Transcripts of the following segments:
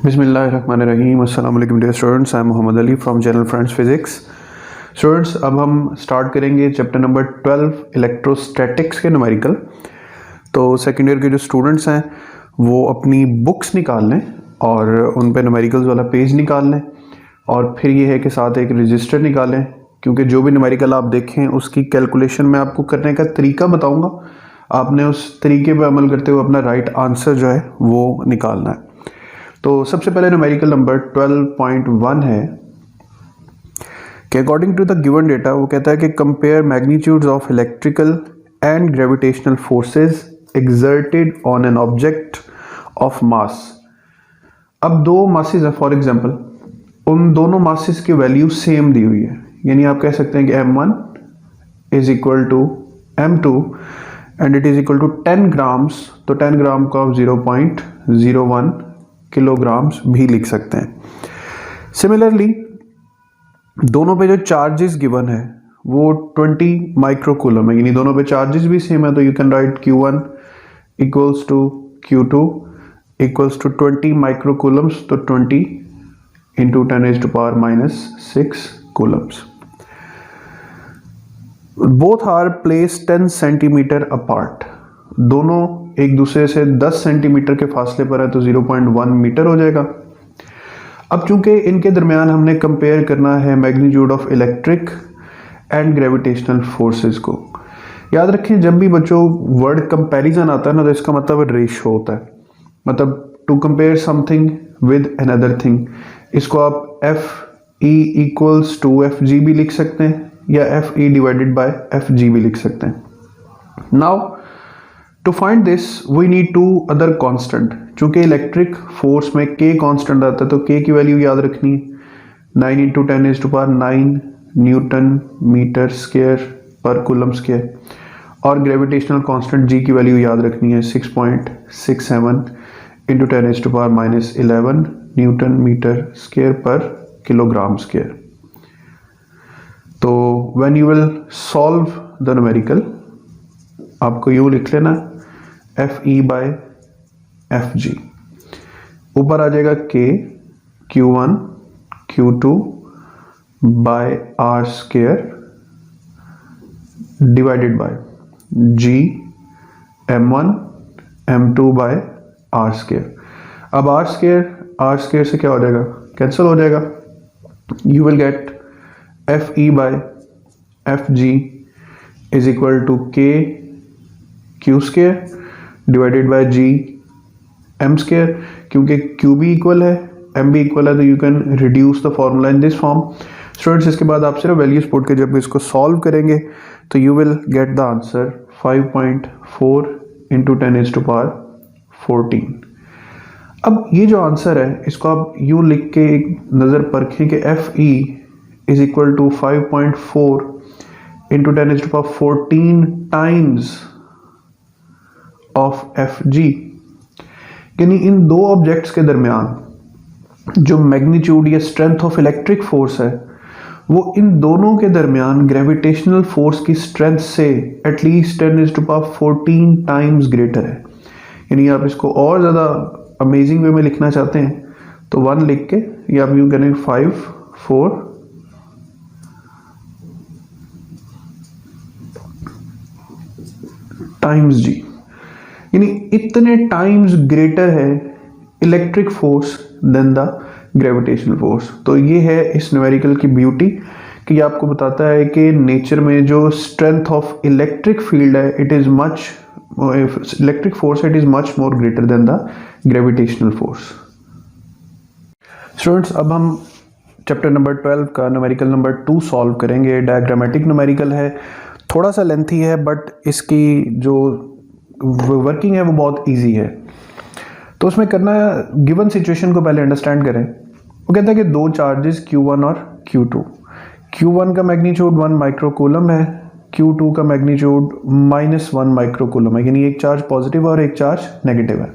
बिस्मिल्लाहिर्रहमानिर्रहीम। अस्सलाम वालेकुम dear students, I am Mohammad Ali from general friends physics. Students, अब हम स्टार्ट करेंगे चैप्टर नंबर 12 इलेक्ट्रोस्टैटिक्स के न्यूमेरिकल। तो सेकेंड ईयर के जो स्टूडेंट्स हैं वो अपनी बुक्स निकाल लें और उन पे न्यूमेरिकल्स वाला पेज निकाल लें और फिर ये है कि साथ एक रजिस्टर निकालें, क्योंकि जो भी न्यूमेरिकल आप देखें उसकी कैलकुलेशन मैं आपको करने का तरीका बताऊँगा। आपने उस तरीके पर अमल करते हुए अपना राइट आंसर जो है वो निकालना है। तो सबसे पहले न्यूमेरिकल नंबर 12.1 है कि according to the given data वो कहता है कि compare magnitudes of electrical and gravitational forces exerted on an object of mass. अब दो मासेस हैं, फॉर एग्जांपल उन दोनों मासेस की वैल्यू सेम दी हुई है, यानी आप कह सकते हैं कि m1 is equal to m2 and it is equal to 10 grams. तो 10 ग्राम को आप 0.01 किलोग्राम्स भी लिख सकते हैं। सिमिलरली दोनों पे जो चार्जेस गिवन है वो 20 माइक्रोकूलम है, यानी दोनों पे चार्जेस भी सेम है। तो you can write Q1 equals to Q2 equals to 20 microcoulombs, तो 20 into 10⁻⁻6 coulombs. Both are place 10 centimetre apart, दोनों एक दूसरे से 10 सेंटीमीटर के फासले पर है, तो 0.1 मीटर हो जाएगा। अब चूंकि इनके दरमियान हमने कंपेयर करना है magnitude of electric and gravitational forces को। याद रखें, जब भी बच्चों वर्ड कंपैरिजन आता है ना, तो इसका मतलब रेशो होता है, मतलब to compare something with another thing. इसको आप FE इक्वल्स टू FG भी लिख सकते हैं या FE डिवाइडेड बाय FG भी लिख सकते हैं। Now to find this we need to other constant. चूंकि इलेक्ट्रिक फोर्स में K कांस्टेंट आता है, तो K की वैल्यू याद रखनी 9 इंटू 10⁻⁹ न्यूटन मीटर स्क्वायर पर कूलम स्क्वायर, और ग्रेविटेशनल कांस्टेंट G की वैल्यू याद रखनी है 6.67 इंटू 10⁻11 न्यूटन मीटर स्क्वायर पर किलोग्राम स्क्वायर। तो when you will solve the numerical आपको यूँ लिख लेना FE बाय FG, ऊपर आ जाएगा K Q1 Q2 by R square divided by G M1 M2 by R square. अब R स्क्वायर से क्या हो जाएगा, कैंसिल हो जाएगा। You will get FE by FG is equal to K Q square divided by G M square. क्योंकि Q भी equal है M भी इक्वल है, तो you can reduce the formula in this form. Students, इसके बाद आप सिर्फ वैल्यूज पुट के जब इसको सॉल्व करेंगे तो you will get the answer 5.4 into 10⁻14। अब ये जो आंसर है इसको आप यूँ लिख के एक नज़र परखें कि FE is equal to 5.4 into 10⁻14 times of FG, यानी इन दो ऑब्जेक्ट्स के दरमियान जो मैग्नीट्यूड या स्ट्रेंथ ऑफ इलेक्ट्रिक फोर्स है वो इन दोनों के दरमियान ग्रेविटेशनल फोर्स की स्ट्रेंथ से एटलीस्ट 10⁻14 टाइम्स ग्रेटर है। यानी आप इसको और ज़्यादा अमेजिंग वे में लिखना चाहते हैं तो 1 लिख के या आप यूँ करें 5-4 टाइम्स G, यानी इतने टाइम्स ग्रेटर है electric force than the gravitational force. तो ये है इस न्यूमेरिकल की ब्यूटी कि ये आपको बताता है कि नेचर में जो स्ट्रेंथ ऑफ इलेक्ट्रिक फील्ड है it is much more greater than the gravitational force. Students, अब हम चैप्टर नंबर 12 का न्यूमेरिकल नंबर 2 सॉल्व करेंगे। डायग्रामेटिक न्यूमेरिकल है, थोड़ा सा लेंथी है, बट इसकी जो वर्किंग है वो बहुत इजी है। तो उसमें करना है, गिवन सिचुएशन को पहले अंडरस्टैंड करें। वो कहता है कि दो चार्जेस Q1 और Q2, Q1 का मैग्नीट्यूड 1 माइक्रोकूलम है, Q2 का मैग्नीट्यूड -1 माइक्रोकूलम है, यानी एक चार्ज पॉजिटिव है और एक चार्ज नेगेटिव है।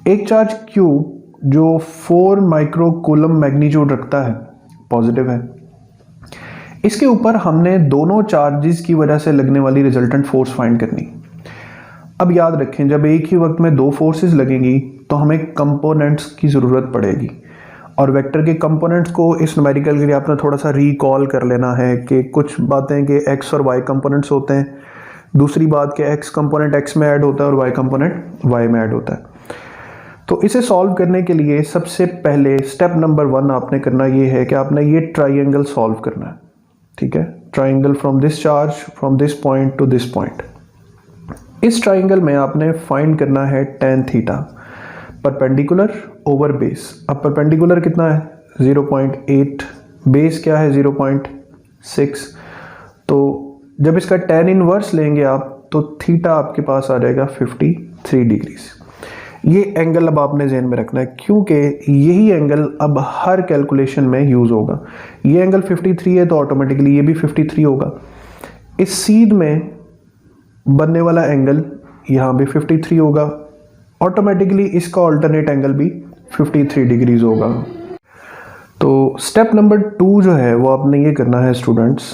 एक चार्ज Q जो 4 माइक्रोकूलम मैग्नीट्यूड रखता है, पॉजिटिव है, इसके ऊपर हमने दोनों चार्जेस की वजह से लगने वाली रिजल्टेंट फोर्स फाइंड करनी। अब याद रखें, जब एक ही वक्त में दो फोर्सेस लगेंगी तो तो हमें कंपोनेंट्स की ज़रूरत पड़ेगी, और वेक्टर के कंपोनेंट्स को इस न्यूमेरिकल के लिए आपने थोड़ा सा रिकॉल कर लेना है कि कुछ बातें कि एक्स और वाई कंपोनेंट्स होते हैं, दूसरी बात कि एक्स कंपोनेंट एक्स में ऐड होता है और वाई कंपोनेंट वाई में ऐड होता है। तो इसे सॉल्व करने के लिए सबसे पहले स्टेप नंबर 1 आपने करना ये है कि आपने ये ट्राइंगल सॉल्व करना है, ठीक है। Triangle from this charge from this point two this point. इस ट्राइंगल में आपने फाइंड करना है tan theta perpendicular over base. अब परपेंडिकुलर कितना है 0.8, बेस क्या है 0.6, तो जब इसका tan इनवर्स लेंगे आप तो थीटा आपके पास आ जाएगा 53 डिग्रीज। ये एंगल अब आपने ज़हन में रखना है क्योंकि यही एंगल अब हर कैलकुलेशन में यूज़ होगा। ये एंगल 53 है तो ऑटोमेटिकली ये भी 53 होगा। इस सीध में बनने वाला एंगल यहाँ भी 53 होगा, ऑटोमेटिकली इसका ऑल्टरनेट एंगल भी 53 डिग्रीज होगा। तो स्टेप नंबर 2 जो है वो आपने ये करना है स्टूडेंट्स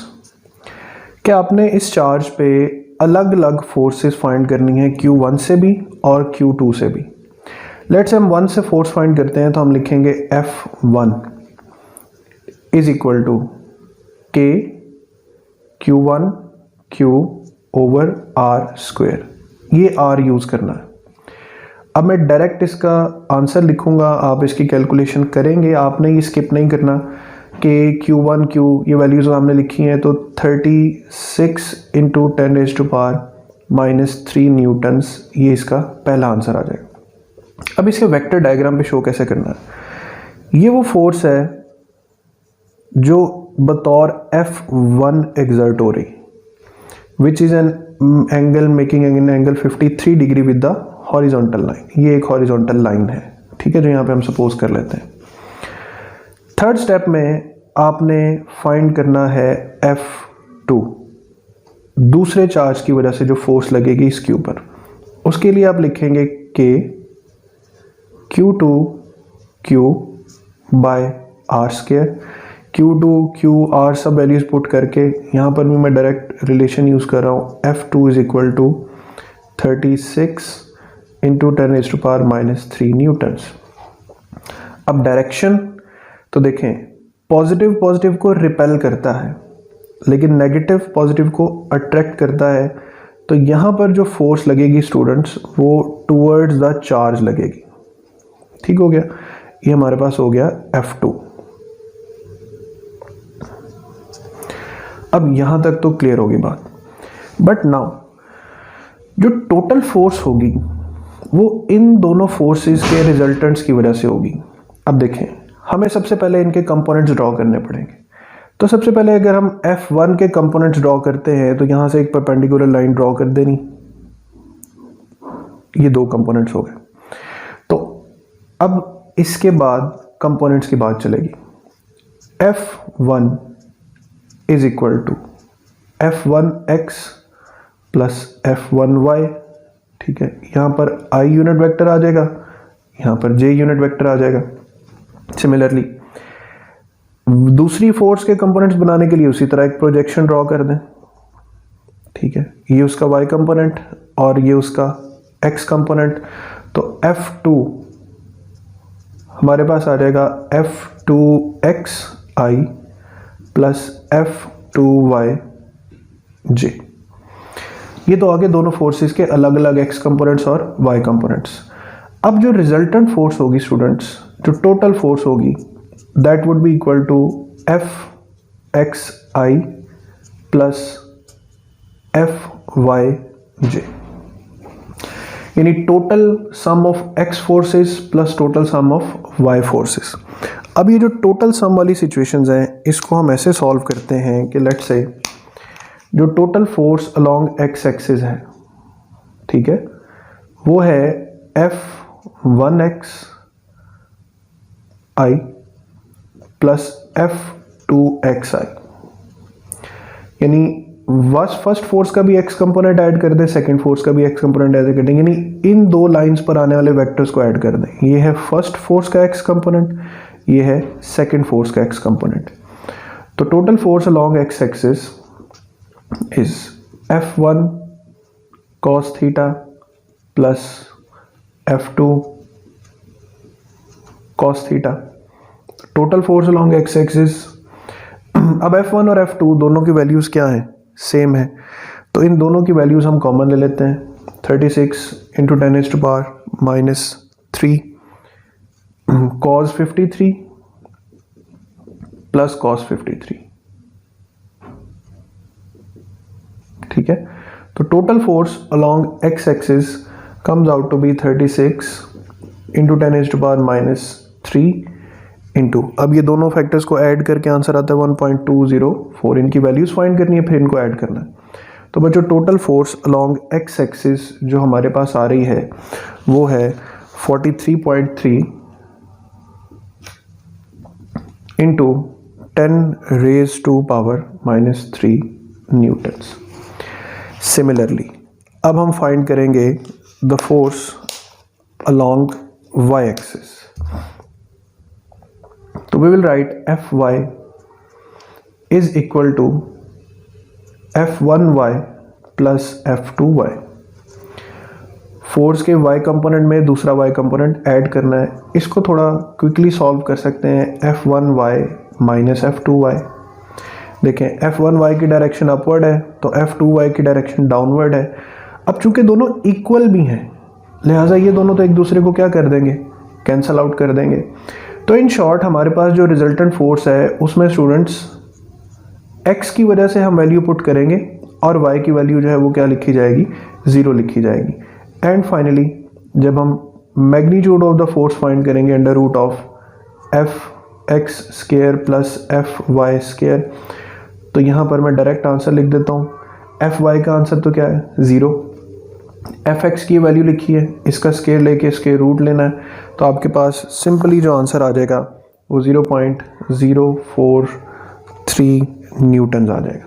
कि आपने इस चार्ज पे अलग अलग फोर्सेस फाइंड करनी है Q1 से भी और Q2 से भी। लेट्स हम 1 से फोर्स फाइंड करते हैं तो हम लिखेंगे F1 is equal to K Q1 Q over R square. ये R यूज़ करना है। अब मैं डायरेक्ट इसका आंसर लिखूंगा, आप इसकी कैलकुलेशन करेंगे, आपने ये स्किप नहीं करना कि Q1 Q ये वैल्यूज हमने लिखी हैं तो 36 इंटू 10⁻³ न्यूटन्स, ये इसका पहला आंसर आ जाएगा। अब इसके वेक्टर डायग्राम पे शो कैसे करना है। ये वो फोर्स है जो बतौर F1 एग्जर्ट हो रही, which is an angle making an angle 53 degree with the horizontal line. ये एक हॉरिजॉन्टल लाइन है, ठीक है, जो यहाँ पे हम सपोज कर लेते हैं। थर्ड स्टेप में आपने फाइंड करना है F2, दूसरे चार्ज की वजह से जो फोर्स लगेगी इसके ऊपर। उसके लिए आप लिखेंगे K Q2 Q by R square. Q2 Q R सब वैल्यूज पुट करके यहाँ पर भी मैं डायरेक्ट रिलेशन यूज़ कर रहा हूँ। F2 is equal to 36 into 10⁻³ newtons. अब डायरेक्शन तो देखें, पॉजिटिव पॉजिटिव को रिपेल करता है लेकिन नेगेटिव पॉजिटिव को अट्रैक्ट करता है। तो यहाँ पर जो फोर्स लगेगी स्टूडेंट्स वो टूवर्ड्स द चार्ज लगेगी, ठीक हो गया। ये हमारे पास हो गया F2। अब यहाँ तक तो क्लियर होगी बात, बट नाउ जो टोटल फोर्स होगी वो इन दोनों फोर्सेस के रिजल्टेंट्स की वजह से होगी। अब देखें, हमें सबसे पहले इनके कंपोनेंट्स ड्रॉ करने पड़ेंगे। तो सबसे पहले अगर हम F1 के कंपोनेंट्स ड्रॉ करते हैं तो यहाँ से एक परपेंडिकुलर लाइन ड्रॉ कर देनी, ये दो कंपोनेंट्स हो गए। तो अब इसके बाद कंपोनेंट्स की बात चलेगी। F1 is equal to F1x plus F1y, ठीक है। यहाँ पर I यूनिट वेक्टर आ जाएगा, यहाँ पर J यूनिट वेक्टर आ जाएगा। सिमिलरली दूसरी फोर्स के कंपोनेंट्स बनाने के लिए उसी तरह एक प्रोजेक्शन ड्रॉ कर दें, ठीक है। ये उसका y कंपोनेंट और ये उसका x कंपोनेंट। तो F2 हमारे पास आ जाएगा F2xi प्लस F2yj। ये तो आगे दोनों फोर्सेस के अलग अलग x कंपोनेंट्स और y कंपोनेंट्स। अब जो रिजल्टेंट फोर्स होगी स्टूडेंट्स, जो टोटल फोर्स होगी, that would be equal to Fxi plus Fyj, यानी total sum of x forces plus total sum of y forces. अब ये जो टोटल सम वाली सिचुएशंस हैं इसको हम ऐसे सॉल्व करते हैं कि लेट्स से जो total force along x axis है, ठीक है, वो है F1xi प्लस F2xi, यानी फर्स्ट फोर्स का भी x कंपोनेंट ऐड कर दें, सेकंड फोर्स का भी x कंपोनेंट ऐड कर दें, यानी इन दो लाइंस पर आने वाले वेक्टर्स को ऐड कर दें। ये है फर्स्ट फोर्स का x कंपोनेंट, ये है सेकंड फोर्स का x कंपोनेंट। तो total force along x axis is F1 cos theta plus F2 cos theta. Total force along x axis. अब F1 और F2 दोनों की वैल्यूज क्या है, सेम है, तो इन दोनों की वैल्यूज हम कॉमन ले लेते हैं। 36 इंटू 10⁻³ cos 53 प्लस cos 53, ठीक है। तो total force along x axis comes out to be 36 into 10⁻³ into, अब ये दोनों फैक्टर्स को ऐड करके आंसर आता है 1.204। इनकी वैल्यूज फाइंड करनी है, फिर इनको ऐड करना है। तो बच्चों total force along x axis जो हमारे पास आ रही है वो है 43.3 इंटू 10⁻³ न्यूटन्स। सिमिलरली अब हम फाइंड करेंगे the force along y axis. तो we will write Fy is equal to F1y plus F2y। Force के y कंपोनेंट में दूसरा y कंपोनेंट ऐड करना है। इसको थोड़ा क्विकली सॉल्व कर सकते हैं। F1y minus F2y। देखें F1y की डायरेक्शन अपवर्ड है तो F2y की डायरेक्शन डाउनवर्ड है। अब चूंकि दोनों इक्वल भी हैं लिहाजा ये दोनों तो एक दूसरे को क्या कर देंगे, कैंसल आउट कर देंगे। तो इन शॉर्ट हमारे पास जो रिजल्टेंट फोर्स है उसमें स्टूडेंट्स x की वजह से हम वैल्यू पुट करेंगे और y की वैल्यू जो है वो क्या लिखी जाएगी, 0 लिखी जाएगी। एंड फाइनली जब हम magnitude of the force find करेंगे under root of f(x)² plus f(y)², तो यहाँ पर मैं डायरेक्ट आंसर लिख देता हूँ। Fy का आंसर तो क्या है, 0। Fx की वैल्यू लिखी है, इसका स्केयर लेके इसके रूट लेना है, तो आपके पास सिंपली जो आंसर आ जाएगा वो 0.043 न्यूटन आ जाएगा।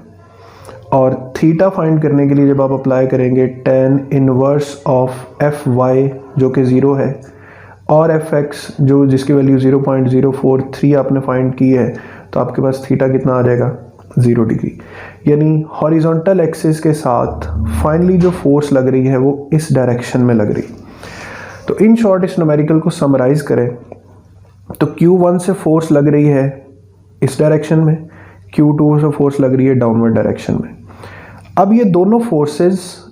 और थीटा फाइंड करने के लिए जब आप अप्लाई करेंगे tan इनवर्स ऑफ Fy जो कि 0 है और Fx जो जिसकी वैल्यू 0.043 आपने फाइंड की है, तो आपके पास थीटा कितना आ जाएगा, 0 डिग्री। यानी हॉरिजॉन्टल एक्सिस के साथ फाइनली जो फोर्स लग रही है वो इस डायरेक्शन में लग रही। तो इन शॉर्ट इस न्यूमेरिकल को समराइज करें तो Q1 से फोर्स लग रही है इस डायरेक्शन में, Q2 से फोर्स लग रही है डाउनवर्ड डायरेक्शन में। अब ये दोनों फोर्सेस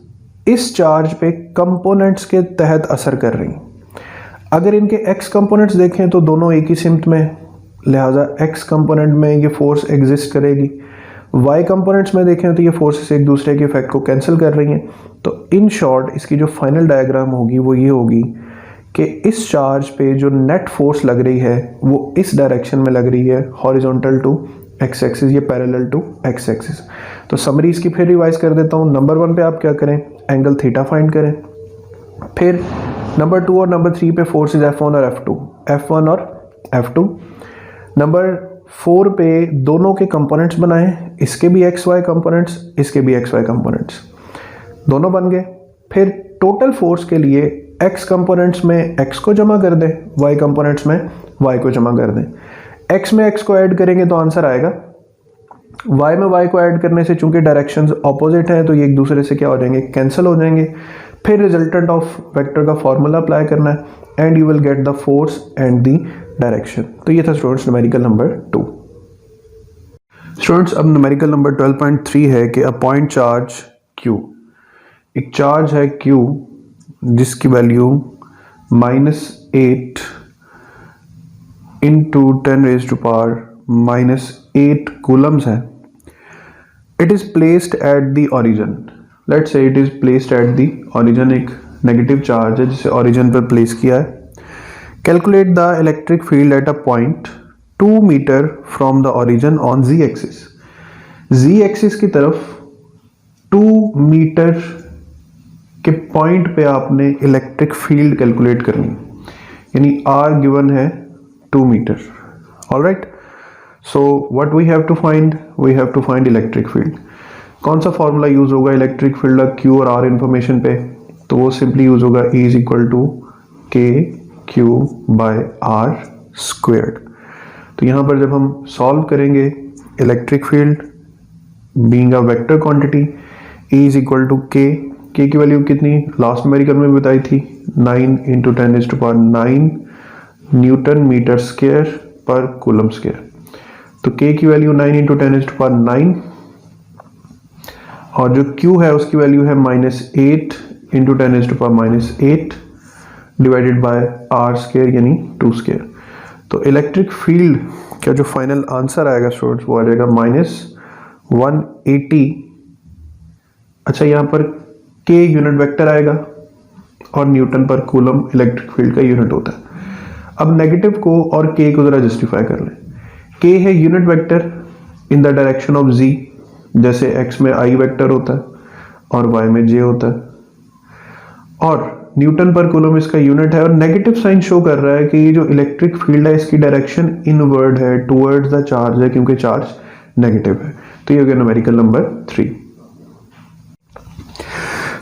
इस चार्ज पे कंपोनेंट्स के तहत असर कर रही। अगर इनके x कंपोनेंट्स देखें तो दोनों एक ही सिमत में, लिहाजा x कंपोनेंट में ये फोर्स एग्जिस्ट करेगी। y कंपोनेंट्स में देखें तो ये फोर्सेस एक दूसरे के इफेक्ट को कैंसिल कर रही हैं। तो इन शॉर्ट इसकी जो फाइनल डायग्राम होगी वो ये होगी कि इस चार्ज पे जो नेट फोर्स लग रही है वो इस डायरेक्शन में लग रही है, हॉरिजॉन्टल टू एक्स एक्सिस, ये पैरेलल टू एक्स एक्सिस। तो समरी इसकी फिर रिवाइज कर देता हूँ। नंबर 1 पे आप क्या करें, एंगल थीटा फाइंड करें। फिर नंबर 2 और नंबर 3 पे फोर्सेज F1 और F2, F1 और F2। नंबर 4 पे दोनों के कंपोनेंट्स बनाएं, इसके भी एक्स वाई कंपोनेंट्स, इसके भी एक्स वाई कंपोनेंट्स, दोनों बन गए। फिर टोटल फोर्स के लिए एक्स कंपोनेंट्स में एक्स को जमा कर दें, वाई कंपोनेंट्स में वाई को जमा कर दें। एक्स में एक्स को ऐड करेंगे तो आंसर आएगा। वाई में वाई को ऐड करने से चूंकि डायरेक्शंस ऑपोजिट हैं तो ये एक दूसरे से क्या हो जाएंगे, कैंसिल हो जाएंगे। फिर रिजल्टेंट ऑफ वेक्टर का फॉर्मूला अप्लाई करना है and you will get the force and the direction. तो ये था स्टूडेंट्स न्यूमेरिकल नंबर 2। स्टूडेंट्स अब न्यूमेरिकल नंबर 12.3 है कि अ पॉइंट चार्ज Q, एक चार्ज है Q जिसकी वैल्यू -8 इंटू 10⁻⁻8 कूलम्स है। It is placed at the origin. Let's say it is placed at the origin, एक नेगेटिव चार्ज है जिसे ओरिजिन पर प्लेस किया है। Calculate the electric field at a point 2 metre from the origin on z axis. z axis की तरफ 2 metre के point पे आपने इलेक्ट्रिक फील्ड कैलकुलेट करनी, यानी r गिवन है 2 metre. Alright, so what we have to find, we have to find electric field. कौन सा फॉर्मूला यूज होगा इलेक्ट्रिक फील्ड का Q और R इंफॉर्मेशन पे, तो वो सिंपली यूज होगा E is equal to KQ/R²। तो यहाँ पर जब हम सॉल्व करेंगे electric field being a vector quantity, E is equal to K की वैल्यू कितनी लास्ट न्यूमेरिकल में बताई थी, 9 × 10⁹ न्यूटन मीटर स्क्वायर पर कूलम स्क्वायर। तो k की वैल्यू 9 इंटू 10⁻⁹ और जो q है उसकी वैल्यू है -8 into 10⁻⁸ divided by r square यानी 2 स्क्वायर। तो इलेक्ट्रिक फील्ड का जो फाइनल आंसर आएगा स्टूडेंट्स वो आ जाएगा -180। अच्छा, यहाँ पर k यूनिट वेक्टर आएगा और न्यूटन पर कूलम इलेक्ट्रिक फील्ड का यूनिट होता है। अब नेगेटिव को और k को जरा जस्टिफाई कर लें। k है unit vector in the direction of z, जैसे x में i वेक्टर होता है और y में j होता है, और न्यूटन पर कूलम इसका यूनिट है, और नेगेटिव साइन शो कर रहा है कि ये जो इलेक्ट्रिक फील्ड है इसकी डायरेक्शन इनवर्ड है, टुवर्ड्स द चार्ज है, क्योंकि चार्ज नेगेटिव है। तो ये हो गया numerical number 3।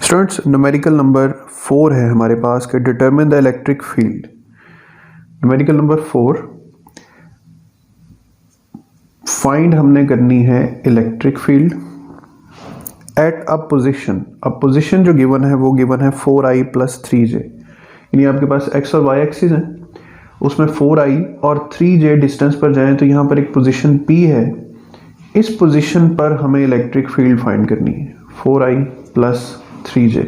Students, numerical number 4 है हमारे पास कि determine the electric field. Numerical number 4, find हमने करनी है electric field at a position. अब पोजिशन जो गिवन है वो गिवन है 4i + 3j, यानी आपके पास x और y एक्सिस है, उसमें 4i और 3j डिस्टेंस पर जाएं तो यहाँ पर एक पोजीशन p है, इस पोजीशन पर हमें इलेक्ट्रिक फील्ड फाइंड करनी है 4i + 3j।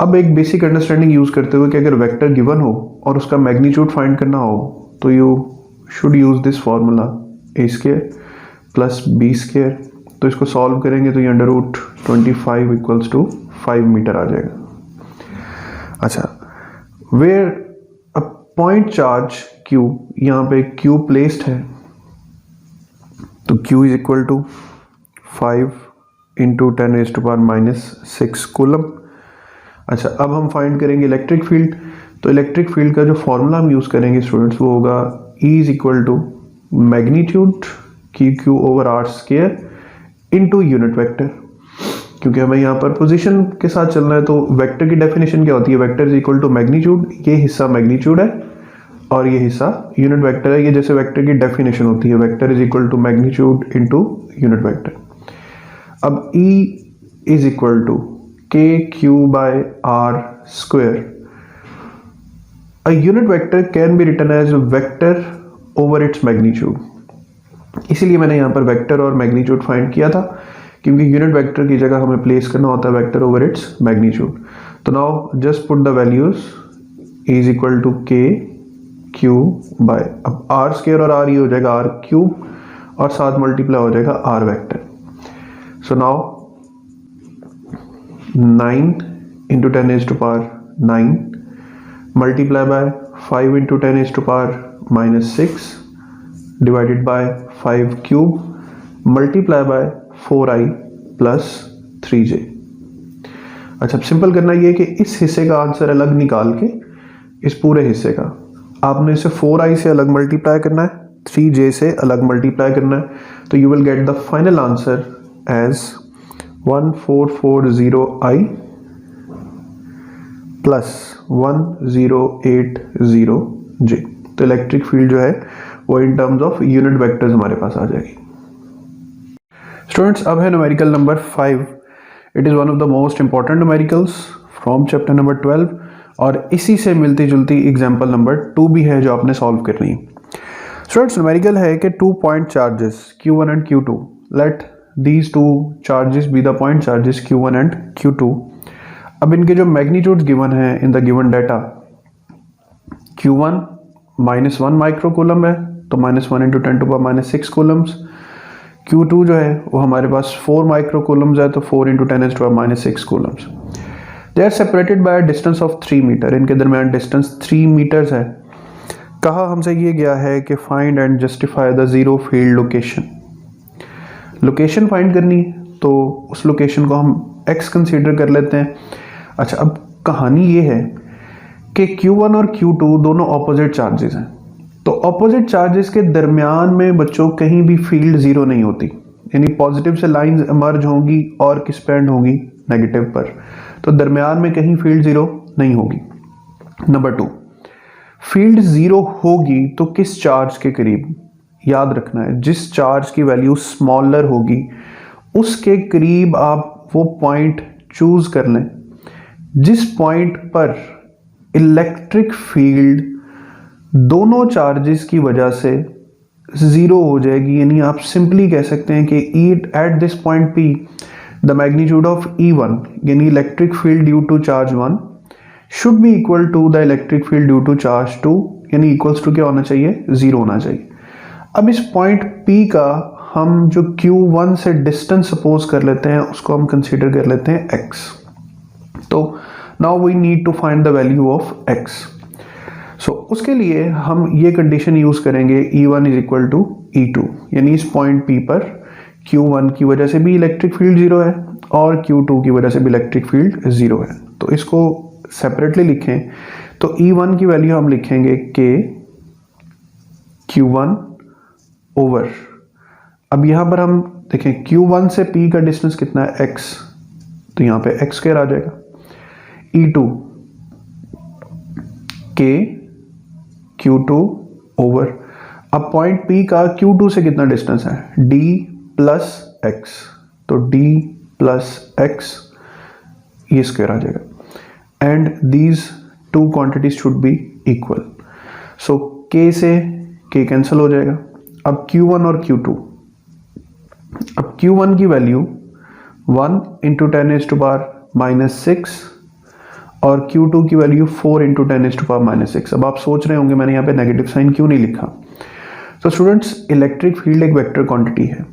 अब एक बेसिक अंडरस्टैंडिंग यूज करते हुए कि अगर वेक्टर गिवन हो और उसका मैग्नीट्यूड फाइंड करना हो तो you should use this formula a² + b²। तो इसको सॉल्व करेंगे तो ये √25 = 5 मीटर आ जाएगा। अच्छा, where a point charge q, यहाँ पे q प्लेस्ड है तो q = 5 इंटू 10⁻⁻6 कूलम। अच्छा, अब हम फाइंड करेंगे इलेक्ट्रिक फील्ड। तो इलेक्ट्रिक फील्ड का जो फॉर्मूला हम यूज करेंगे स्टूडेंट्स वो होगा E = magnitude q/r² into unit vector, क्योंकि हमें यहाँ पर पोजीशन के साथ चलना है। तो वेक्टर की डेफिनेशन क्या होती है? वेक्टर = मैग्नीट्यूड, ये हिस्सा मैग्नीट्यूड है और ये हिस्सा यूनिट वेक्टर है। ये जैसे वेक्टर की डेफिनेशन होती है, vector = magnitude into unit vector. अब E = kq/r²। A unit vector can be written as vector over its magnitude। इसीलिए मैंने यहाँ पर वेक्टर और मैग्नीट्यूड फाइंड किया था, क्योंकि यूनिट वेक्टर की जगह हमें प्लेस करना होता है वेक्टर ओवर इट्स मैग्नीट्यूड। तो now just put the values E = kq/, अब r² और r ये हो जाएगा r³ और साथ मल्टीप्लाई हो जाएगा r vector. So now 9 into 10⁻⁹ multiply by 5 into 10⁻⁻6 divided by 5³ multiply by 4i + 3j। अच्छा, सिंपल करना ये है कि इस हिस्से का आंसर अलग निकाल के इस पूरे हिस्से का आपने इसे 4i से अलग मल्टीप्लाई करना है, 3j से अलग मल्टीप्लाई करना है, तो you will get the final answer as 1440i + 1080j। तो इलेक्ट्रिक फील्ड जो है वो in terms of unit vectors हमारे पास आ जाएगी। स्टूडेंट्स, अब है numerical number 5। It is one of the most important numericals from chapter number 12 और इसी से मिलती जुलती एग्जाम्पल नंबर 2 भी है जो आपने सॉल्व करनी है। स्टूडेंट्स, न्यूमेरिकल है कि 2 point charges Q1 and Q2, let these 2 charges be the point charges Q1 and Q2। अब इनके जो मैग्नीट्यूड्स गिवन है in the given data, Q1 -1 microcoulomb है तो -1 इंटू 10⁻⁻6 कूलम्स। Q2 जो है वो हमारे पास 4 माइक्रोकूलम्स है तो 4 into 10⁻⁻6 coulombs. They are separated by distance of 3 metre. इनके दरमियान डिस्टेंस 3 मीटर्स है। कहा हमसे ये गया है कि find and justify the zero field location. Location find करनी है तो उस लोकेशन को हम x कंसीडर कर लेते हैं। अच्छा, अब कहानी ये है कि Q1 और Q2 दोनों ऑपोजिट चार्जेस हैं, तो ऑपोजिट चार्जेस के दरमियान में बच्चों कहीं भी फील्ड जीरो नहीं होती, यानी पॉजिटिव से लाइंस इमर्ज होंगी और किस पे एंड होंगी? नेगेटिव पर, तो दरमियान में कहीं फील्ड जीरो नहीं होगी। नंबर 2, फील्ड जीरो होगी तो किस चार्ज के करीब? याद रखना है जिस चार्ज की वैल्यू स्मॉलर होगी उसके करीब आप वो पॉइंट चूज कर लें जिस पॉइंट पर इलेक्ट्रिक फील्ड दोनों चार्जेस की वजह से ज़ीरो हो जाएगी, यानी आप सिंपली कह सकते हैं कि at this point P the magnitude of E1 यानी electric field due to charge 1 should be equal to the electric field due to charge 2, यानी इक्वल्स टू क्या होना चाहिए, ज़ीरो होना चाहिए। अब इस पॉइंट P का हम जो Q1 से डिस्टेंस सपोज कर लेते हैं उसको हम कंसीडर कर लेते हैं x। तो now we need to find the value of x। So उसके लिए हम ये कंडीशन यूज करेंगे E1 is equal to E2, यानी इस पॉइंट P पर Q1 की वजह से भी इलेक्ट्रिक फील्ड जीरो है और Q2 की वजह से भी इलेक्ट्रिक फील्ड जीरो है। तो इसको सेपरेटली लिखें तो E1 की वैल्यू हम लिखेंगे K Q1 ओवर, अब यहां पर हम देखें Q1 से P का डिस्टेंस कितना है x, तो यहां पे x स्क्वायर आ जाएगा। E2 K Q2 ओवर, अब पॉइंट P का Q2 से कितना डिस्टेंस है d प्लस x, तो d प्लस x ये स्क्वायर आ जाएगा and these two quantities should be equal. So k से k कैंसिल हो जाएगा। अब Q1 और Q2, अब Q1 की वैल्यू 1 इंटू 10⁻⁻6 और Q2 की वैल्यू 4 इंटू 10⁻⁻6। अब आप सोच रहे होंगे मैंने यहाँ पे नेगेटिव साइन क्यों नहीं लिखा। तो स्टूडेंट्स, इलेक्ट्रिक फील्ड एक वेक्टर क्वांटिटी है,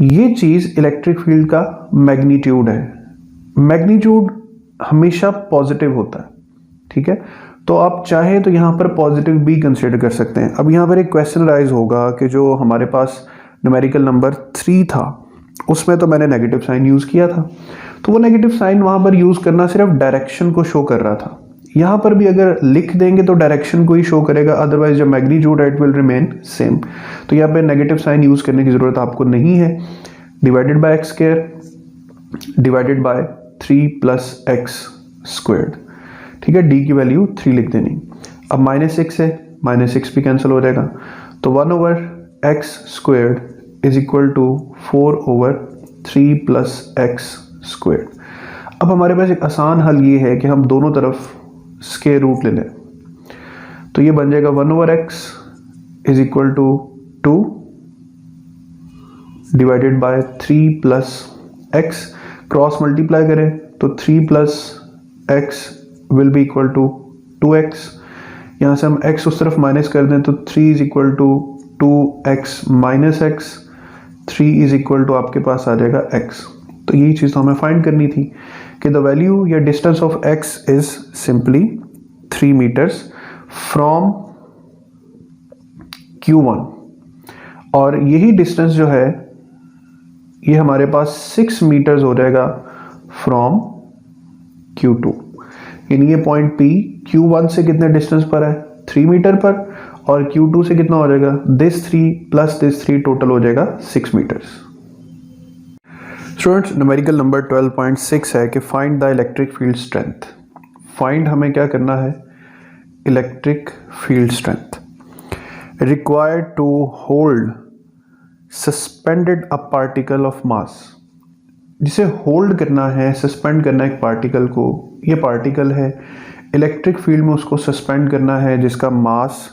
ये चीज इलेक्ट्रिक फील्ड का मैग्नीट्यूड है। मैग्नीट्यूड हमेशा पॉजिटिव होता है, ठीक है। तो आप चाहे तो यहाँ पर पॉजिटिव भी कंसिडर कर सकते हैं। अब यहाँ पर एक क्वेश्चन राइज होगा कि जो हमारे पास न्यूमेरिकल नंबर 3 था उसमें तो मैंने नेगेटिव साइन यूज किया था, तो वो नेगेटिव साइन वहां पर यूज करना सिर्फ डायरेक्शन को शो कर रहा था। यहाँ पर भी अगर लिख देंगे तो डायरेक्शन को ही शो करेगा, अदरवाइज जो मैग्नीट्यूड है इट विल रिमेन सेम। तो यहाँ पे नेगेटिव साइन यूज करने की जरूरत आपको नहीं है। Divided by x square divided by 3 plus x squared, ठीक है। डी की वैल्यू 3 लिख देनी। अब -6 है, -6 भी कैंसिल हो जाएगा, तो 1 over x squared is equal to 4 over 3 plus x squared. अब हमारे पास एक आसान हल ये है कि हम दोनों तरफ स्क्वायर रूट ले लें, तो ये बन जाएगा 1 over x is equal to 2 divided by 3 plus x, cross multiply करें तो 3 plus x will be equal to 2x, यहाँ से हम x उस तरफ माइनस कर दें तो 3 is equal to 2x minus x, 3 is equal to आपके पास आ जाएगा x। तो यही चीज़ तो हमें फाइंड करनी थी कि द वैल्यू या distance of x is simply 3 metres from Q1, और यही डिस्टेंस जो है ये हमारे पास 6 मीटर्स हो जाएगा फ्रॉम Q2, यानी ये पॉइंट P Q1 से कितने डिस्टेंस पर है 3 मीटर पर, और Q2 से कितना हो जाएगा दिस 3 प्लस दिस 3, टोटल हो जाएगा 6 मीटर्स। स्टूडेंट्स, न्यूमेरिकल नंबर 12.6 है कि find the electric field strength. Find हमें क्या करना है, electric field strength required to hold suspended a particle of mass. जिसे होल्ड करना है, सस्पेंड करना है एक पार्टिकल को, ये पार्टिकल है इलेक्ट्रिक फील्ड में उसको सस्पेंड करना है जिसका मास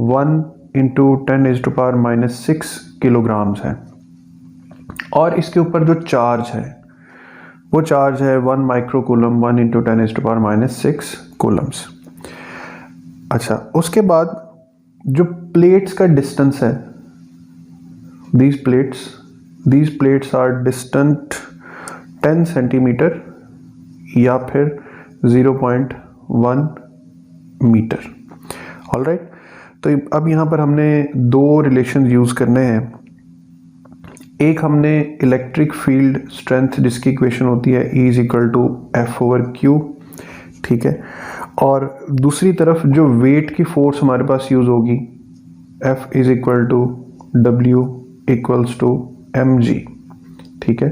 1 इंटू 10⁻⁻6 किलोग्राम्स है, और इसके ऊपर जो चार्ज है वो चार्ज है 1 माइक्रोकूलम 1 इंटू 10⁻⁻6 कूलम्स। अच्छा, उसके बाद जो प्लेट्स का डिस्टेंस है, these plates are distant 10 centimetre या फिर 0.1 मीटर। ऑलराइट, तो अब यहाँ पर हमने दो रिलेशन यूज करने हैं। एक हमने इलेक्ट्रिक फील्ड स्ट्रेंथ जिसकी इक्वेशन होती है E is equal to F over Q, ठीक है, और दूसरी तरफ जो वेट की फोर्स हमारे पास यूज होगी F is equal to W equals to mg, ठीक है।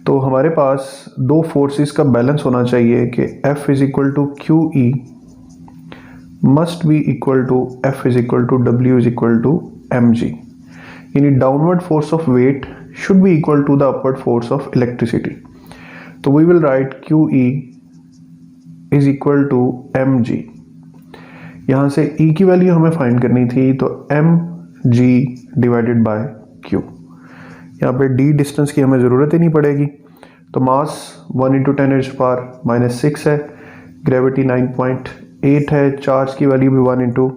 तो हमारे पास दो फोर्सेस का बैलेंस होना चाहिए कि F is equal to q e must be equal to F is equal to W is equal to mg, यानी downward force of weight should be equal to the upward force of electricity. तो we will write q e is equal to mg, यहाँ से E की value हमें find करनी थी, तो mg divided by q। यहाँ पे d डिस्टेंस की हमें ज़रूरत ही नहीं पड़ेगी, तो मास 1 × 10⁻⁻6 है, ग्रेविटी 9.8 है, चार्ज की वैल्यू भी 1 ×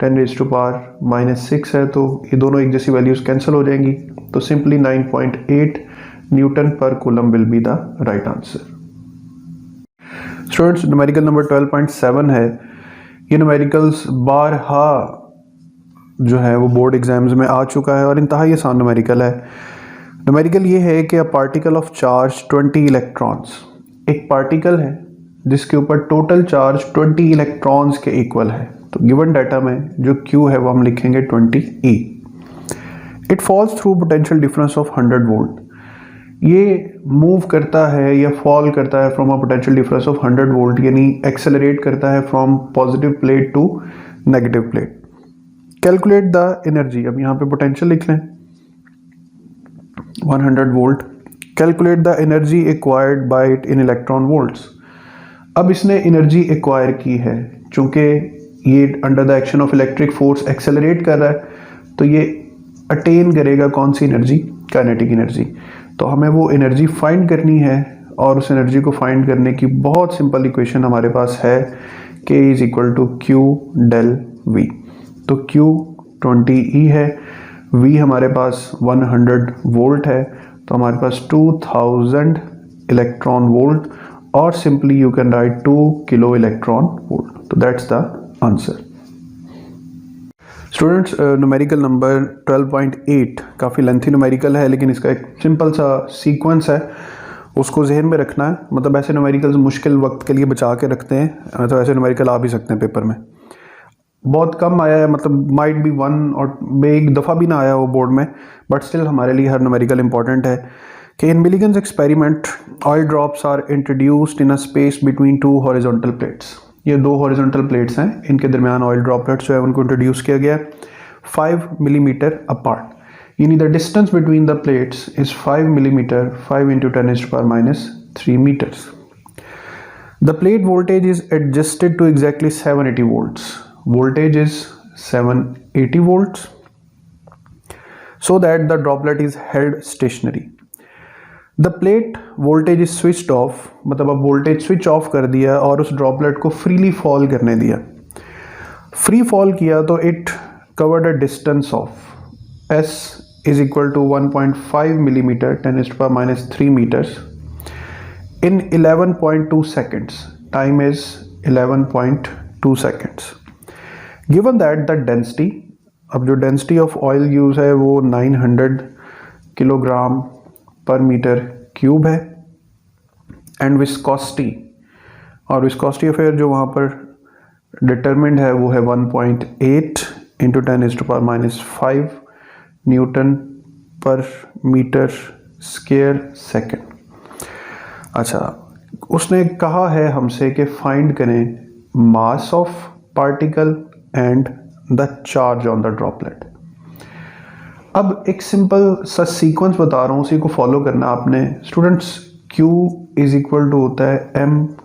10⁻⁻6 है, तो ये दोनों एक जैसी वैल्यूज कैंसिल हो जाएंगी, तो सिंपली 9.8 न्यूटन पर coulomb will be the right answer. Students, numerical number 12.7 है। ये न्यूमेरिकल्स बारहा जो है वो बोर्ड एग्जाम्स में आ चुका है और इंतहाई आसान न्यूमेरिकल है। न्यूमेरिकल ये है कि अ पार्टिकल ऑफ चार्ज 20 इलेक्ट्रॉन्स, एक पार्टिकल है जिसके ऊपर टोटल चार्ज 20 इलेक्ट्रॉन्स के इक्वल है। तो गिवन डाटा में जो Q है वो हम लिखेंगे 20E। It falls through potential difference of 100 volt. ये मूव करता है या फॉल करता है from a potential difference of 100 volt, यानी एक्सेलरेट करता है फ्रॉम positive plate to negative plate. Calculate the energy, अब यहाँ पे पोटेंशियल लिख लें 100 volt. Calculate the energy acquired by it in electron volts. अब इसने एनर्जी एक्वायर की है, चूंकि ये under the action of electric force accelerate कर रहा है, तो ये अटेन करेगा कौन सी एनर्जी? Kinetic energy. तो हमें वो एनर्जी फाइंड करनी है और उस एनर्जी को फाइंड करने की बहुत सिंपल इक्वेशन हमारे पास है, K = Q del V। तो Q 20E है, V हमारे पास 100 वोल्ट है, तो हमारे पास 2000 इलेक्ट्रॉन वोल्ट, और simply you can write 2 kilo electron volt. तो that's the answer. Students, numerical number 12.8 काफ़ी लेंथी न्यूमेरिकल है, लेकिन इसका एक सिंपल सा सीक्वेंस है, उसको जहन में रखना है। मतलब ऐसे न्यूमेरिकल्स मुश्किल वक्त के लिए बचा के रखते हैं, तो ऐसे न्यूमेरिकल आ भी सकते हैं पेपर में। बहुत कम आया है, मतलब माइट बी वन और एक दफ़ा भी ना आया हो बोर्ड में, बट स्टिल हमारे लिए हर न्यूमेरिकल इंपॉर्टेंट है। कि in Millikan's experiment oil drops are introduced in a space between 2 horizontal plates. ये 2 हॉरिजॉन्टल प्लेट्स हैं, इनके दरमियान ऑयल ड्रॉपलेट्स जो है उनको इंट्रोड्यूस किया गया 5 मिलीमीटर अपार्ट, यानी the distance between the plates is 5 millimetre, 5 × 10⁻³ meters. The plate voltage is adjusted to exactly 780 volts. Voltage is 780 volts so that the droplet is held stationary. The plate voltage is switched off, मतलब अब voltage switch off कर दिया और उस droplet को freely fall करने दिया। Free fall किया तो it covered a distance of S = 1.5 millimetre, 10⁻³ meters in 11.2 seconds. Time is 11.2 seconds. Given that the density, अब जो डेंसिटी ऑफ ऑयल यूज है वो 900 किलोग्राम पर मीटर क्यूब है, एंड विस्कोसिटी, और विस्कोसिटी अफेयर जो वहाँ पर डिटरमिंड है वो है 1.8 × 10⁻⁵ न्यूटन पर मीटर स्क्वायर सेकेंड। अच्छा, उसने कहा है हमसे कि फाइंड करें mass of particle and the charge on the droplet. अब एक सिंपल सा सीक्वेंस बता रहा हूँ, उसी को फॉलो करना आपने। स्टूडेंट्स, Q = होता है mg/d/v।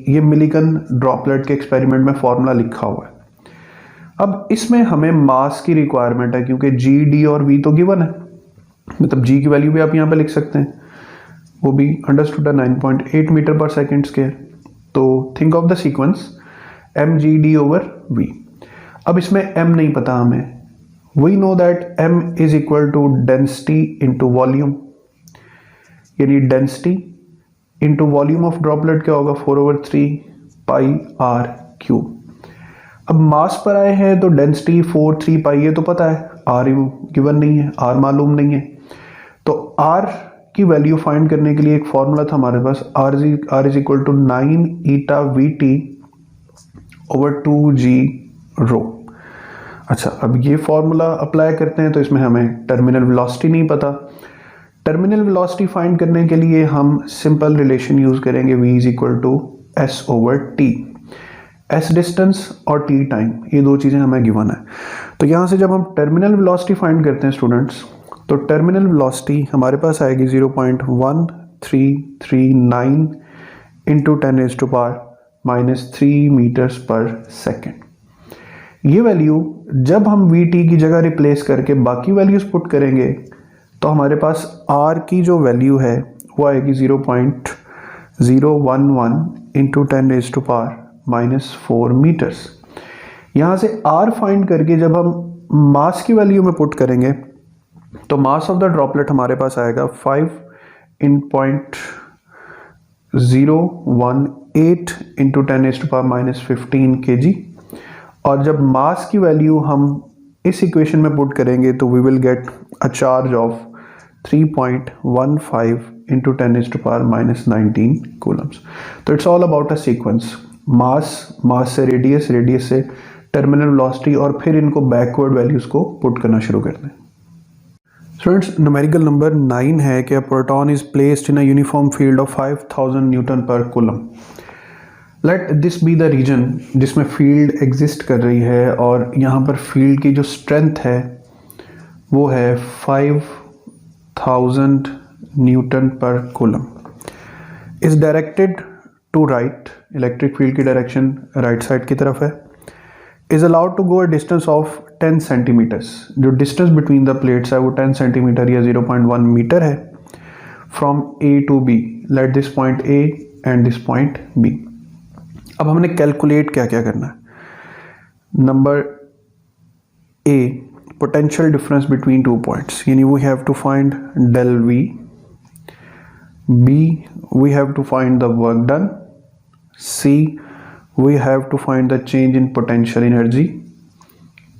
ये मिलिगन ड्रॉपलेट के एक्सपेरिमेंट में फॉर्मूला लिखा हुआ है। अब इसमें हमें मास की रिक्वायरमेंट है, क्योंकि G, D और V तो गिवन है, मतलब G की वैल्यू भी आप यहाँ पे लिख सकते हैं, वो भी अंडरस्टूड है 9.8 मीटर पर सेकेंड स्क्वायर। तो think of the sequence mg/d/v। अब इसमें m नहीं पता हमें, we know that m = density into volume, यानी density into volume of droplet क्या होगा 4/3 πr³। अब मास पर आए हैं तो डेंसिटी 4/3 π ये तो पता है, r गिवन नहीं है, r मालूम नहीं है। तो r की वैल्यू फाइंड करने के लिए एक फॉर्मूला था हमारे पास, r = 9η/2g⁻। अच्छा, अब ये फॉर्मूला अप्लाई करते हैं तो इसमें हमें टर्मिनल वेलोसिटी नहीं पता। टर्मिनल वेलोसिटी फाइंड करने के लिए हम सिंपल रिलेशन यूज करेंगे, v = s/t। s डिस्टेंस और t टाइम, ये दो चीजें हमें गिवन है। तो यहाँ से जब हम टर्मिनल वेलोसिटी फाइंड करते हैं स्टूडेंट्स, तो टर्मिनल वेलोसिटी हमारे पास आएगी 0.1339 × -3 मीटर्स पर सेकेंड। ये वैल्यू जब हम VT की जगह रिप्लेस करके बाकी वैल्यूज पुट करेंगे तो हमारे पास R की जो वैल्यू है वो आएगी 0.011 इंटू 10⁻⁻⁴ मीटर्स। यहाँ से R फाइंड करके जब हम मास की वैल्यू में पुट करेंगे तो मास ऑफ द ड्रॉपलेट हमारे पास आएगा 5.018 इंटू 10⁻⁻15 kg। और जब मास की वैल्यू हम इस इक्वेशन में पुट करेंगे तो we will get a charge of 3.15 into 10⁻⁻19 coulombs. तो it's all about a sequence, mass से रेडियस, रेडियस से टर्मिनल वेलोसिटी, और फिर इनको बैकवर्ड वैल्यूज को पुट करना शुरू करते हैं। स्टूडेंट्स, न्यूमेरिकल नंबर 9 है कि a proton is placed in a uniform field of 5000 newton पर coulomb. Let this be the region जिसमें फील्ड एग्जिस्ट कर रही है, और यहाँ पर फील्ड की जो स्ट्रेंथ है वो है 5000 न्यूटन पर coulomb. Is directed to right, electric field की डायरेक्शन राइट साइड की तरफ है। Is allowed to go a distance of 10 centimetres, जो डिस्टेंस बिटवीन द प्लेट्स है वो 10 सेंटीमीटर या 0.1 मीटर है। From A to B, let this point A and this point B। अब हमने कैलकुलेट क्या क्या करना है। Number A, potential difference between two points, यानी we have to find del V। B, we have to find the work done। C, we have to find the change in potential energy।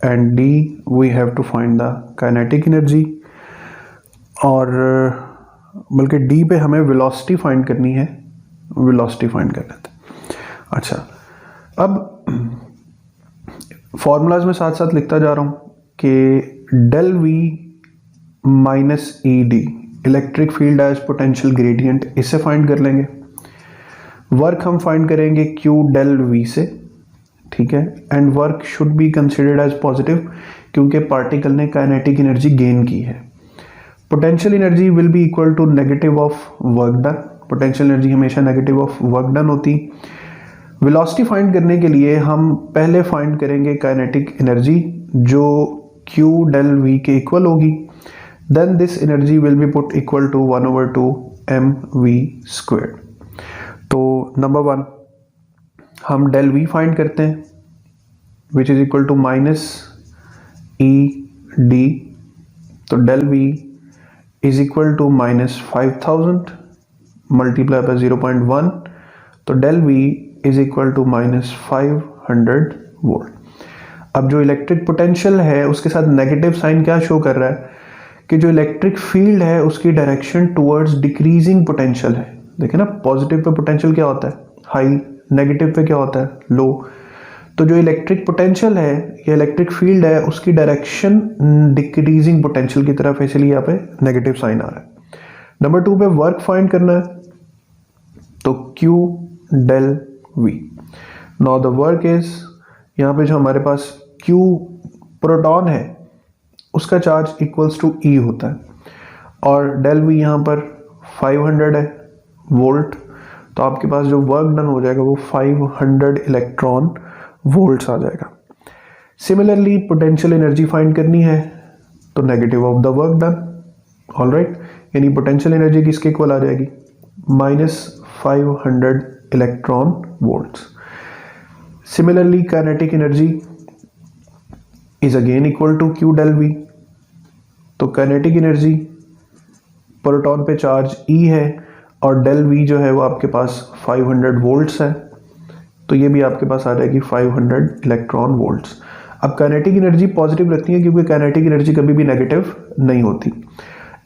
and D, we have to find the kinetic energy। और बल्कि D पे हमें velocity find करनी है, velocity find कर लेते हैं। अच्छा, अब फॉर्मूलाज में साथ साथ लिखता जा रहा हूँ कि del V minus ED, electric field as potential gradient, इससे फाइंड कर लेंगे। वर्क हम फाइंड करेंगे Q del V से, ठीक है। And work should be considered as positive क्योंकि पार्टिकल ने काइनेटिक एनर्जी गेन की है। Potential energy will be equal to negative of work done, potential energy हमेशा नेगेटिव ऑफ वर्क डन होती। वेलोसिटी फाइंड करने के लिए हम पहले फाइंड करेंगे काइनेटिक एनर्जी जो Q del V के इक्वल होगी। then this energy will be put equal to 1/2 mv squared। तो नंबर 1 हम del V फाइंड करते हैं which is equal to minus ED। तो del V is equal to minus 5000 multiply by 0.1, तो del V is equal to minus 500 volt. अब जो electric potential है उसके साथ नेगेटिव साइन क्या शो कर रहा है कि जो इलेक्ट्रिक फील्ड है उसकी डायरेक्शन टुवर्ड्स डिक्रीजिंग पोटेंशियल है। देखिए ना, पॉजिटिव पे पोटेंशियल क्या होता है हाई, नेगेटिव पे क्या होता है लो। तो जो इलेक्ट्रिक पोटेंशियल है या इलेक्ट्रिक फील्ड है उसकी डायरेक्शन डिक्रीजिंग पोटेंशियल की तरफ है, इसलिए यहाँ पे नेगेटिव साइन आ रहा है। नंबर 2 पे वर्क फाइंड करना है, तो Q del V। Now the work is, यहाँ पे जो हमारे पास Q प्रोटॉन है उसका चार्ज इक्वल्स टू E होता है, और del V यहाँ पर 500 है वोल्ट, तो आपके पास जो वर्क डन हो जाएगा वो 500 इलेक्ट्रॉन वोल्ट्स आ जाएगा। सिमिलरली पोटेंशियल एनर्जी फाइंड करनी है, तो negative of the work done, alright, यानी पोटेंशियल एनर्जी किसके इक्वल आ जाएगी -500 electron volts. Similarly kinetic energy is again equal to Q del V। तो काइनेटिक एनर्जी प्रोटॉन पे चार्ज E है और del V जो है वो आपके पास 500 वोल्ट्स है, तो ये भी आपके पास आ जाएगी 500 इलेक्ट्रॉन वोल्ट्स। अब काइनेटिक एनर्जी पॉजिटिव रखती है क्योंकि काइनेटिक एनर्जी कभी भी नेगेटिव नहीं होती।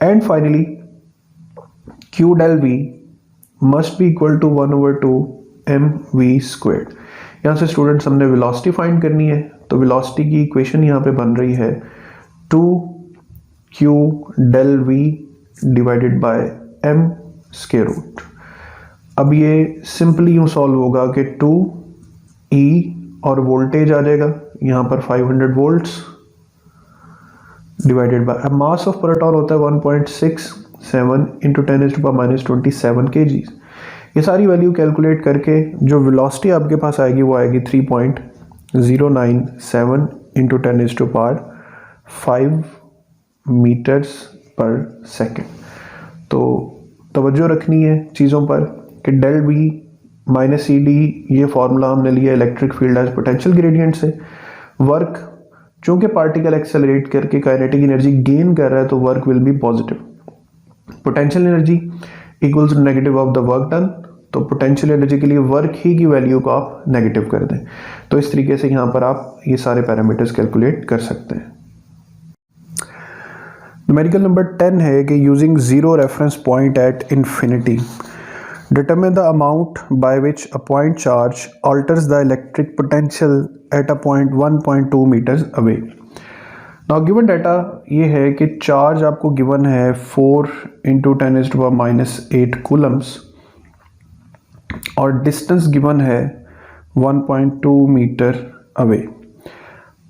And finally Q del V must be equal to 1/2 mv squared. यहाँ से स्टूडेंट्स हमने वेलोसिटी फाइंड करनी है, तो वेलोसिटी की इक्वेशन यहाँ पे बन रही है 2Q del V divided by m square root. अब ये सिंपली यूँ सॉल्व होगा कि 2E और वोल्टेज आ जाएगा यहाँ पर 500 वोल्ट्स डिवाइडेड बाय, अब मास ऑफ प्रोटॉन होता है 1.67 इंटू 10⁻⁻27 kg, ये सारी वैल्यू कैलकुलेट करके जो वेलोसिटी आपके पास आएगी वो आएगी 3.097 इंटू 10⁵ मीटर्स पर सेकेंड। तो तवज्जो रखनी है चीज़ों पर कि del V minus C D ये फार्मूला हमने लिया electric field as potential gradient से। वर्क चूंकि पार्टिकल एक्सेलरेट करके काइनेटिक एनर्जी गेन कर रहा है तो work will be positive. Potential energy equals to negative of the work done, तो पोटेंशियल एनर्जी के लिए वर्क ही की वैल्यू को आप नेगेटिव कर दें। तो इस तरीके से यहाँ पर आप ये सारे पैरामीटर्स कैलकुलेट कर सकते हैं। न्यूमेरिकल नंबर 10 है कि using zero reference point at infinity determine the amount by which a point charge alters the electric potential at a point 1.2 meters away. Now given data ये है कि चार्ज आपको given है 4 इंटू 10⁻⁻8 कूलम्स और distance given है 1.2 metre away.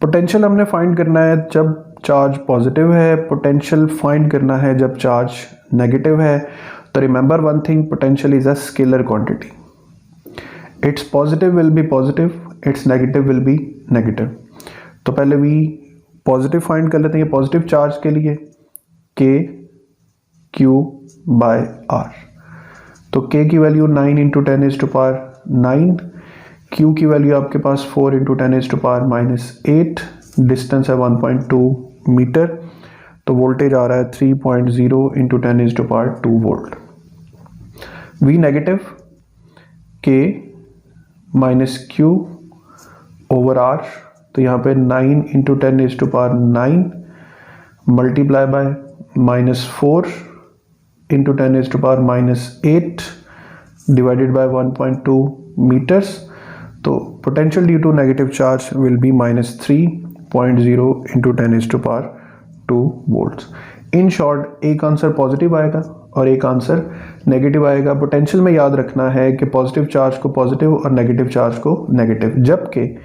Potential हमने find करना है जब चार्ज पॉजिटिव है, पोटेंशियल फाइंड करना है जब चार्ज नेगेटिव है। तो remember one thing, potential is a scalar quantity. It's positive will be positive, it's negative will be negative. तो पहले वी पॉजिटिव फाइंड कर लेते हैं पॉजिटिव चार्ज के लिए, के क्यू बाय आर। तो के की वैल्यू 9 इंटू 10⁻9, क्यू की वैल्यू आपके पास 4 इंटू 10⁻8, डिस्टेंस है 1.2 मीटर। तो वोल्टेज आ रहा है 3.0 इंटू 10⁻2 वोल्ट। वी नेगेटिव के माइनस क्यू ओवर आर, तो यहाँ पे 9 into 10⁻9 multiply by -4 into 10⁻8 divided by 1.2 meters. तो potential due to negative charge will be -3.0 into 10⁻2 volts. In short एक आंसर पॉजिटिव आएगा और एक आंसर नेगेटिव आएगा। पोटेंशियल में याद रखना है कि पॉजिटिव चार्ज को पॉजिटिव और नेगेटिव चार्ज को नेगेटिव, जबकि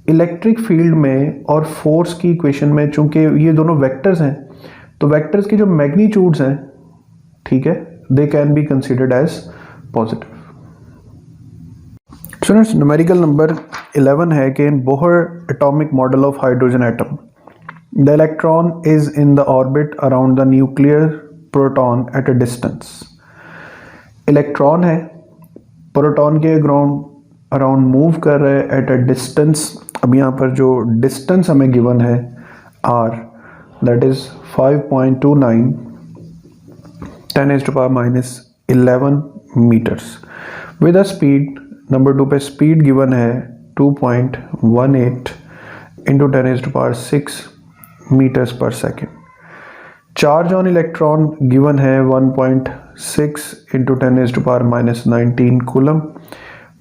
इलेक्ट्रिक फील्ड में और फोर्स की इक्वेशन में चूंकि ये दोनों वेक्टर्स हैं तो वेक्टर्स की जो मैग्नीट्यूड्स हैं, ठीक है, they can be considered as positive. Students numerical number 11 है कि in Bohr atomic model of hydrogen atom the electron is in the orbit around the nuclear proton at a distance। Electron है, proton के around move कर रहे हैं at a distance. अब यहाँ पर जो डिस्टेंस हमें गिवन है r, that is 5.29 10⁻11 metres with a speed. Number 2 पे स्पीड गिवन है 2.18 into 10⁻6 metres per second. Charge on electron given है 1.6 into 10⁻19 coulomb.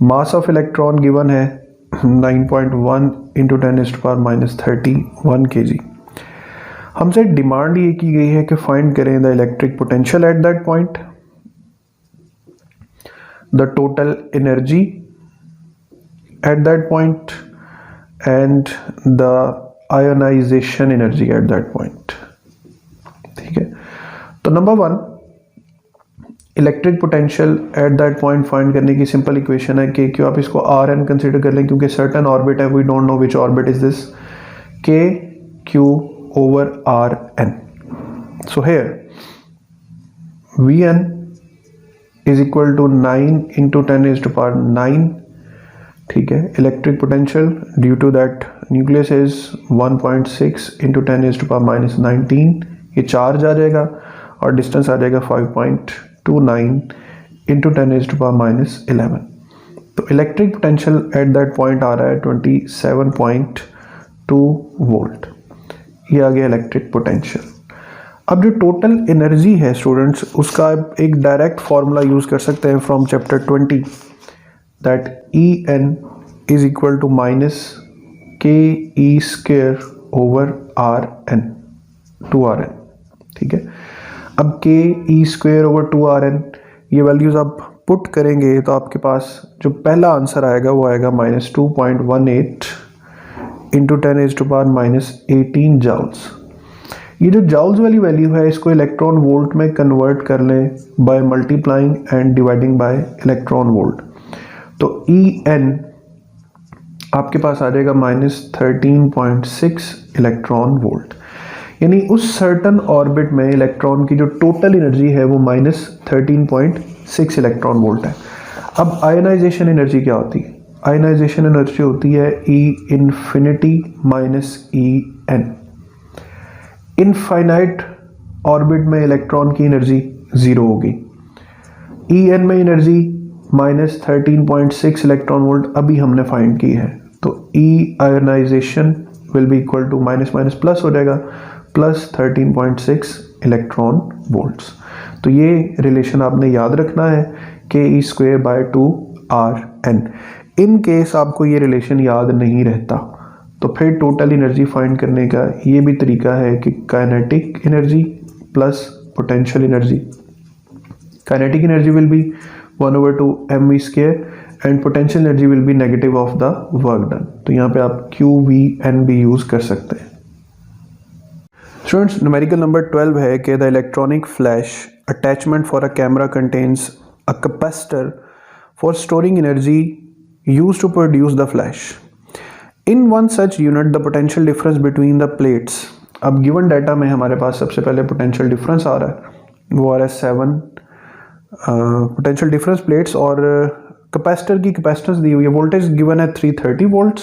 Mass of electron given है 9.1 इंटू 10⁻31 kg। हमसे डिमांड ये की गई है कि फाइंड करें the electric potential at that point, the total energy at that point and the ionization energy at that point. ठीक है, तो number 1 electric potential at that point find करने की सिंपल इक्वेशन है कि क्यों आप इसको आर एन कंसिडर कर लें क्योंकि सर्टन ऑर्बिट है, we don't know which orbit is this, k q over r n. So here we n is equal to 9 into 10⁻9। ठीक है, electric potential due to that nucleus is 1.6 into 10⁻19, ये charge आ जाएगा और distance आ जाएगा 5.29 into 10⁻11। तो electric potential at that point आ रहा है 27.2 वोल्ट। ये आ गया इलेक्ट्रिक पोटेंशियल। अब जो टोटल एनर्जी है स्टूडेंट्स, उसका आप एक डायरेक्ट फार्मूला यूज कर सकते हैं from chapter 20, that En is equal to -ke² over Rn 2Rn। ठीक है, अब ke² ओवर 2Rn ये वैल्यूज आप पुट करेंगे तो आपके पास जो पहला आंसर आएगा वो आएगा -2.18 इंटू 10⁻18 जाउल्स। ये जो जाउल्स वाली वैल्यू है इसको इलेक्ट्रॉन वोल्ट में कन्वर्ट कर लें by multiplying and dividing by electron volt. तो En आपके पास आ जाएगा -13.6 इलेक्ट्रॉन वोल्ट, यानी उस सर्टन ऑर्बिट में इलेक्ट्रॉन की जो टोटल एनर्जी है वो -13.6 इलेक्ट्रॉन वोल्ट है। अब आयनाइजेशन एनर्जी क्या होती है? आयनाइजेशन एनर्जी होती है E infinity minus En। Infinite orbit में इलेक्ट्रॉन की एनर्जी जीरो होगी। En में एनर्जी -13.6 इलेक्ट्रॉन वोल्ट अभी हमने फाइंड की है, तो E ionization will be equal to minus minus plus हो जाएगा, प्लस 13.6 इलेक्ट्रॉन वोल्ट्स। तो ये रिलेशन आपने याद रखना है Ke²/2RN। इन केस आपको ये रिलेशन याद नहीं रहता तो फिर टोटल एनर्जी फाइंड करने का ये भी तरीका है कि kinetic energy plus potential energy. Kinetic energy will B 1/2mv² and potential energy will B negative of the work done. तो यहाँ पे आप QVN भी यूज कर सकते हैं। स्टूडेंट्स, न्यूमेरिकल नंबर 12 है कि the electronic flash attachment for a camera contains a capacitor for storing energy used to produce the flash. In one such unit, the potential difference between the plates. अब given data में हमारे पास सबसे पहले potential difference आ रहा है, वो आ रहा है 7 potential difference plates, और कैपेसिटर की कैपेसिटेंस दी हुई है, वोल्टेज गिवन है 330 वोल्ट्स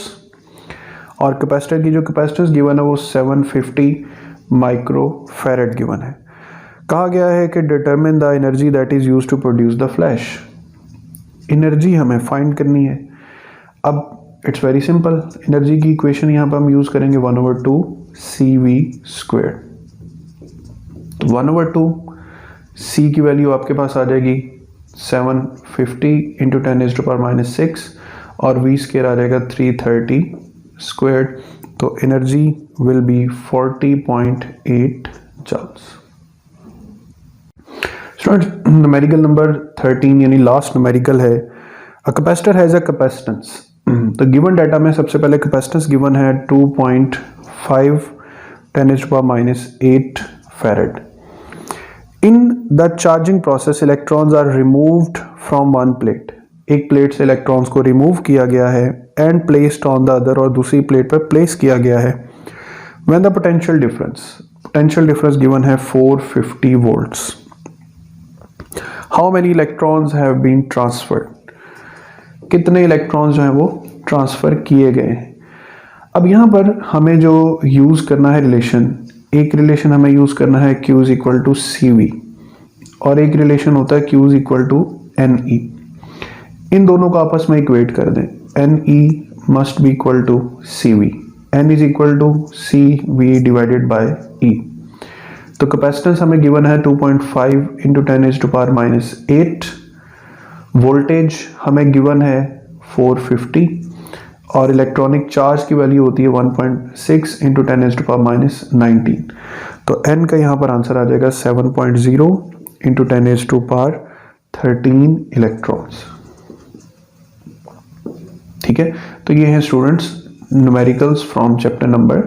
और कैपेसिटर की जो कैपेसिटेंस गिवन है वो 750 माइक्रो फैरेड गिवन है। कहा गया है कि determine the energy that is used to produce the flash. Energy हमें फाइंड करनी है। अब इट्स वेरी सिंपल, एनर्जी की इक्वेशन यहाँ पर हम यूज करेंगे 1/2 CV²। 1/2 C की वैल्यू आपके पास आ जाएगी 750 × 10⁻⁻⁶ और V² आ जाएगा 330²। तो energy will be 40.8 joules. Students, numerical number 13 यानी लास्ट न्यूमेरिकल है। A capacitor has a capacitance. तो गिवन डाटा में सबसे पहले कैपेसिटेंस गिवन है 2.5 10⁻⁸ फैरेड। In the charging process electrons are removed from one plate. एक प्लेट से इलेक्ट्रॉन्स को रिमूव किया गया है and placed on the other, और दूसरी प्लेट पर प्लेस किया गया है। When the potential difference given है 450 volts. How many electrons have been transferred. कितने इलेक्ट्रॉन्स जो हैं वो ट्रांसफर किए गए हैं। अब यहाँ पर हमें जो यूज करना है रिलेशन, एक रिलेशन हमें यूज करना है Q = CV और एक रिलेशन होता है Q = NE। इन दोनों को आपस में इक्वेट कर दें। NE must be equal to CV, N is equal to CV divided by E। तो कैपेसिटेंस हमें गिवन है 2.5 × 10⁻⁸। वोल्टेज हमें गिवन है 450 और इलेक्ट्रॉनिक चार्ज की वैल्यू होती है 1.6 × 10⁻⁹। तो n का यहाँ पर आंसर आ जाएगा 7.0 × 10⁻13 इलेक्ट्रॉन्स। ठीक है, तो ये हैं students numericals from chapter number